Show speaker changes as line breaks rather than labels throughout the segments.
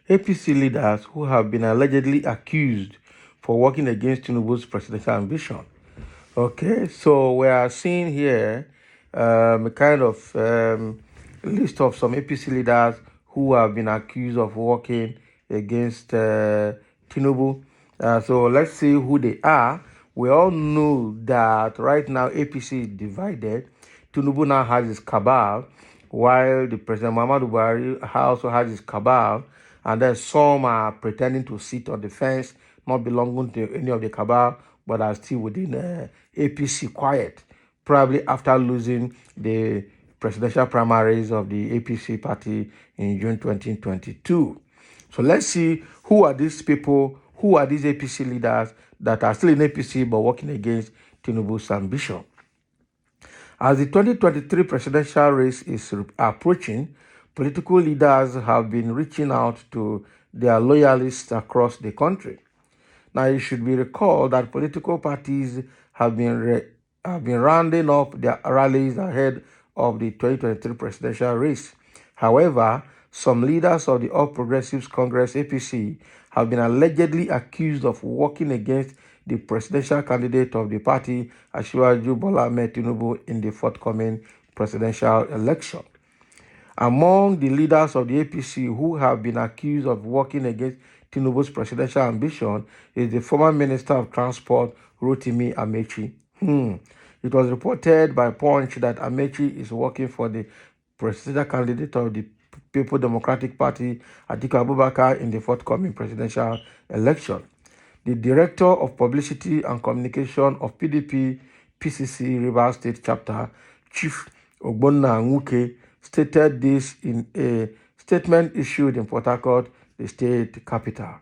APC leaders who have been allegedly accused for working against Tinubu's presidential ambition. Okay, so we are seeing here a kind of list of some APC leaders who have been accused of working against Tinubu. So let's see who they are. We all know that right now APC is divided. Tinubu now has his cabal, while the President Muhammadu Buhari also has his cabal, and then some are pretending to sit on the fence, not belonging to any of the cabal, but are still within APC quiet, probably after losing the presidential primaries of the APC party in June 2022. So let's see who are these people, who are these APC leaders that are still in APC but working against Tinubu's ambition. As the 2023 presidential race is approaching, political leaders have been reaching out to their loyalists across the country. Now, it should be recalled that political parties have been rounding up their rallies ahead of the 2023 presidential race. However, some leaders of the All Progressives Congress (APC) have been allegedly accused of working against the presidential candidate of the party, Asiwaju Bola Ahmed Tinubu, in the forthcoming presidential election. Among the leaders of the APC who have been accused of working against Tinubu's presidential ambition is the former Minister of Transport, Rotimi Amechi. It was reported by Punch that Amechi is working for the presidential candidate of the People Democratic Party, Atiku Abubakar, in the forthcoming presidential election. The Director of Publicity and Communication of PDP PCC Rivers State Chapter, Chief Ogbonna Nwuke, stated this in a statement issued in Port Harcourt, the state capital.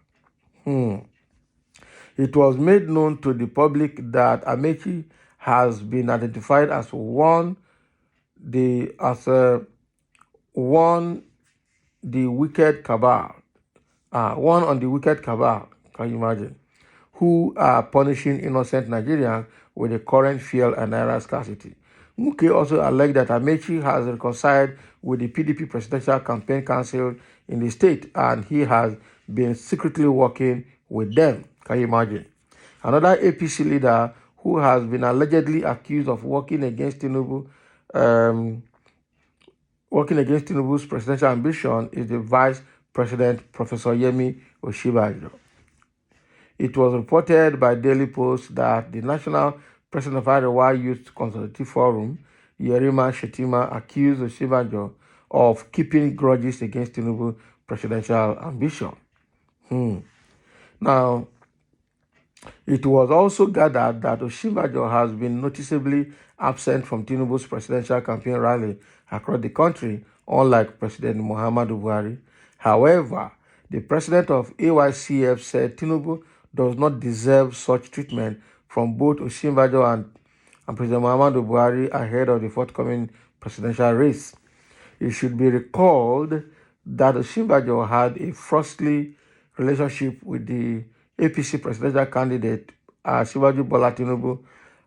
It was made known to the public that Amechi has been identified as one the wicked cabal, one on the wicked cabal. Can you imagine? Who are punishing innocent Nigerians with the current fuel and naira scarcity. Muke also alleged that Amechi has reconciled with the PDP Presidential Campaign Council in the state, and he has been secretly working with them. Can you imagine? Another APC leader who has been allegedly accused of working against Tinubu's presidential ambition is the Vice President, Professor Yemi Osinbajo. It was reported by Daily Post that the National President of Arewa Youth Consultative Forum, Yerima Shetima, accused Osinbajo of keeping grudges against Tinubu's presidential ambition. Now, it was also gathered that Osinbajo has been noticeably absent from Tinubu's presidential campaign rally across the country, unlike President Muhammadu Buhari. However, the president of AYCF said Tinubu does not deserve such treatment from both Osinbajo and President Muhammadu Buhari ahead of the forthcoming presidential race. It should be recalled that Osinbajo had a frosty relationship with the APC presidential candidate, Asiwaju Bola Tinubu,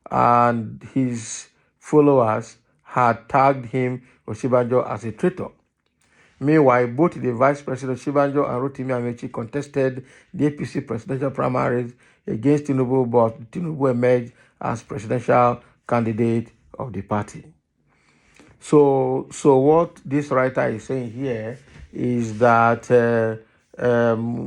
and his followers had tagged him, Osinbajo, as a traitor. Meanwhile, both the Vice President Osinbajo and Rotimi Amechi contested the APC presidential primaries against Tinubu, but Tinubu emerged as presidential candidate of the party. So what this writer is saying here is that Rotimi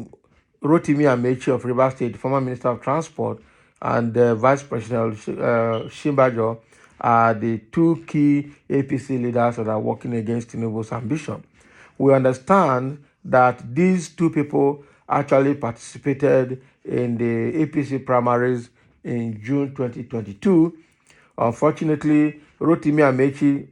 Amechi of Rivers State, former Minister of Transport, and Vice President Osinbajo are the two key APC leaders that are working against Tinubu's ambition. We understand that these two people actually participated in the APC primaries in June 2022. Unfortunately, Rotimi Amechi,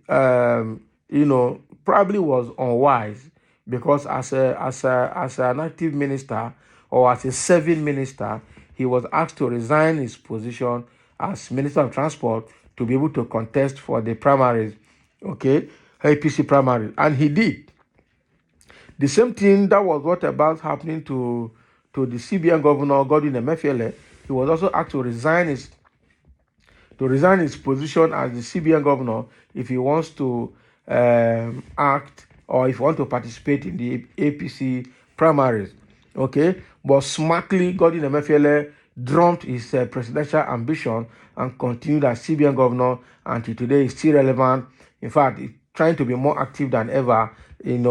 probably was unwise because as an active minister or as a serving minister, he was asked to resign his position as Minister of Transport to be able to contest for the primaries, APC primaries, and he did. The same thing that was what about happening to the CBN governor, Godwin Emefiele. He was also asked to resign to resign his position as the CBN governor if he wants to act or if he wants to participate in the APC primaries. Okay, but smartly, Godwin Emefiele dropped his presidential ambition and continued as CBN governor until today. Is still relevant. In fact, he's trying to be more active than ever, in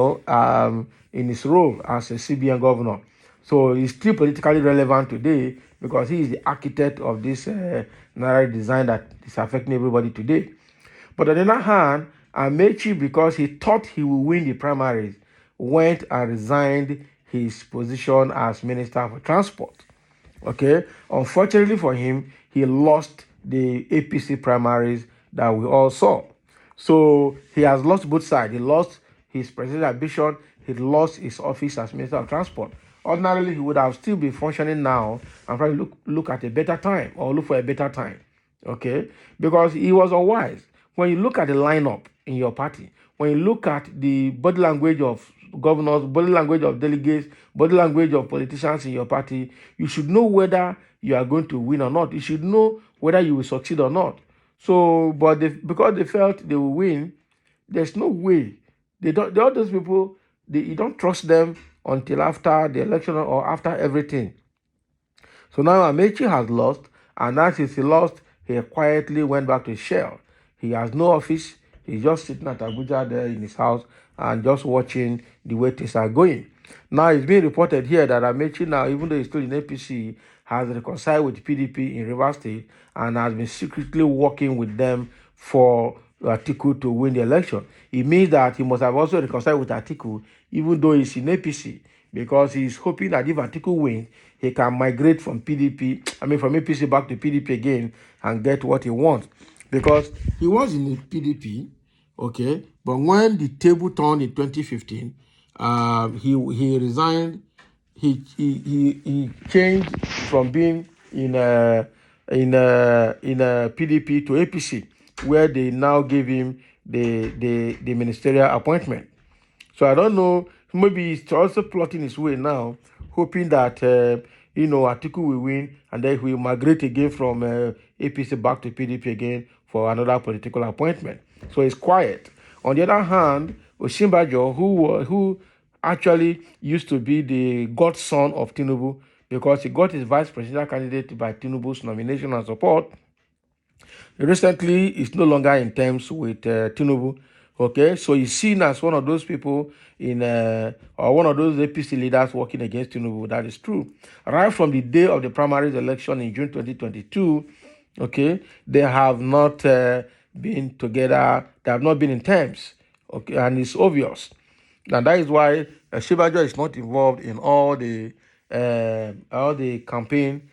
his role as a CBN governor. So he's still politically relevant today because he is the architect of this narrative design that is affecting everybody today. But on the other hand, Amechi, because he thought he would win the primaries, went and resigned his position as Minister for Transport. Okay, unfortunately for him, he lost the APC primaries that we all saw. So he has lost both sides. He lost his presidential ambition. He lost his office as Minister of Transport. Ordinarily, he would have still been functioning now and probably look at a better time or look for a better time. Okay, because he was unwise. When you look at the lineup in your party, when you look at the body language of governors, body language of delegates, body language of politicians in your party, you should know whether you are going to win or not. You should know whether you will succeed or not. So, but because they felt they will win, there's no way. All those people, you don't trust them until after the election or after everything. So now Amechi has lost, and as he lost, he quietly went back to his shell. He has no office. He's just sitting at Abuja there in his house and just watching the way things are going. Now it's being reported here that Amechi now, even though he's still in APC, has reconciled with PDP in Rivers State and has been secretly working with them for Atiku to win the election. It means that he must have also reconciled with Atiku, even though he's in APC, because he's hoping that if Atiku wins, he can migrate from from APC back to PDP again and get what he wants. Because he was in the PDP, okay, but when the table turned in 2015, he resigned. He changed from being in PDP to APC, where they now gave him the ministerial appointment. So I don't know. Maybe he's also plotting his way now, hoping that Atiku will win and then he will migrate again from APC back to PDP again for another political appointment. So it's quiet. On the other hand, Osinbajo, who actually used to be the godson of Tinubu because he got his vice presidential candidate by Tinubu's nomination and support, recently is no longer in terms with Tinubu. Okay, so he's seen as one of those people or one of those APC leaders working against Tinubu. That is true. Right from the day of the primaries election in June 2022, okay, they have not been together. They have not been in terms. Okay, and it's obvious. And that is why Shibajo is not involved in all the campaign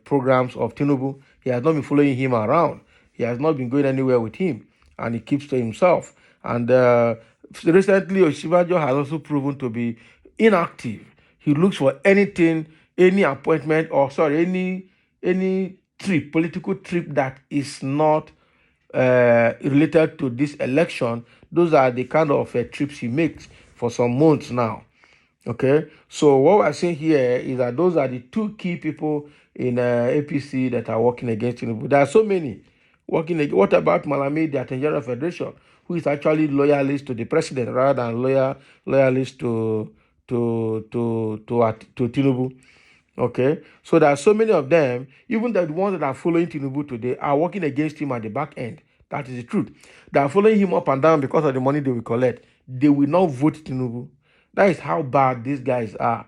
programs of Tinubu. He has not been following him around. He has not been going anywhere with him, and he keeps to himself. And recently, Oshibajo has also proven to be inactive. He looks for anything, any appointment, or sorry, any trip, political trip that is not related to this election. Those are the kind of trips he makes for some months now. Okay, so what we're saying here is that those are the two key people in APC that are working against Tinubu. There are so many working. What about Malami, the Attorney General Federation, who is actually loyalist to the president rather than loyalist to Tinubu? Okay, so there are so many of them. Even the ones that are following Tinubu today are working against him at the back end. That is the truth. They are following him up and down because of the money they will collect. They will not vote Tinubu. That is how bad these guys are.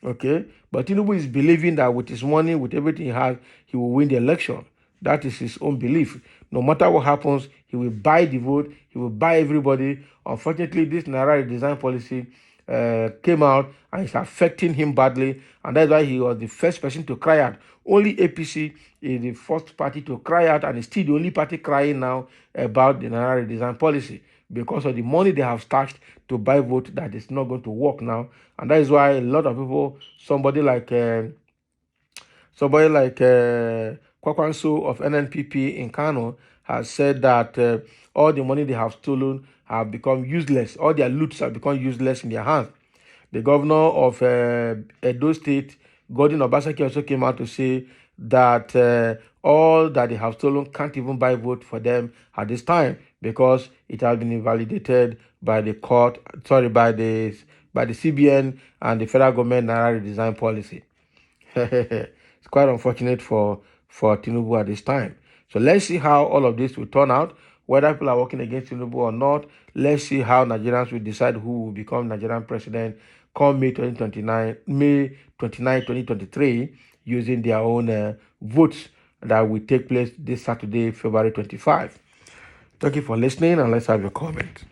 Okay, but Tinubu is believing that with his money, with everything he has, he will win the election. That is his own belief. No matter what happens, he will buy the vote. He will buy everybody. Unfortunately, this Naira design policy came out and it's affecting him badly, and that's why he was the first person to cry out. Only APC is the first party to cry out, and it's still the only party crying now about the Naira design policy because of the money they have stashed to buy vote that is not going to work now, and that is why a lot of people, somebody like Kwakwanso of NNPP in Kano has said that all the money they have stolen have become useless. All their loots have become useless in their hands. The governor of Edo State, Godwin Obaseki, also came out to say that all that they have stolen can't even buy vote for them at this time because it has been invalidated by the court, by the CBN and the federal government Naira redesign policy. It's quite unfortunate for Tinubu at this time. So let's see how all of this will turn out, whether people are working against Tinubu or not. Let's see how Nigerians will decide who will become Nigerian president come May 29, 2023, using their own votes that will take place this Saturday, February 25. Thank you for listening, and let's have your comment.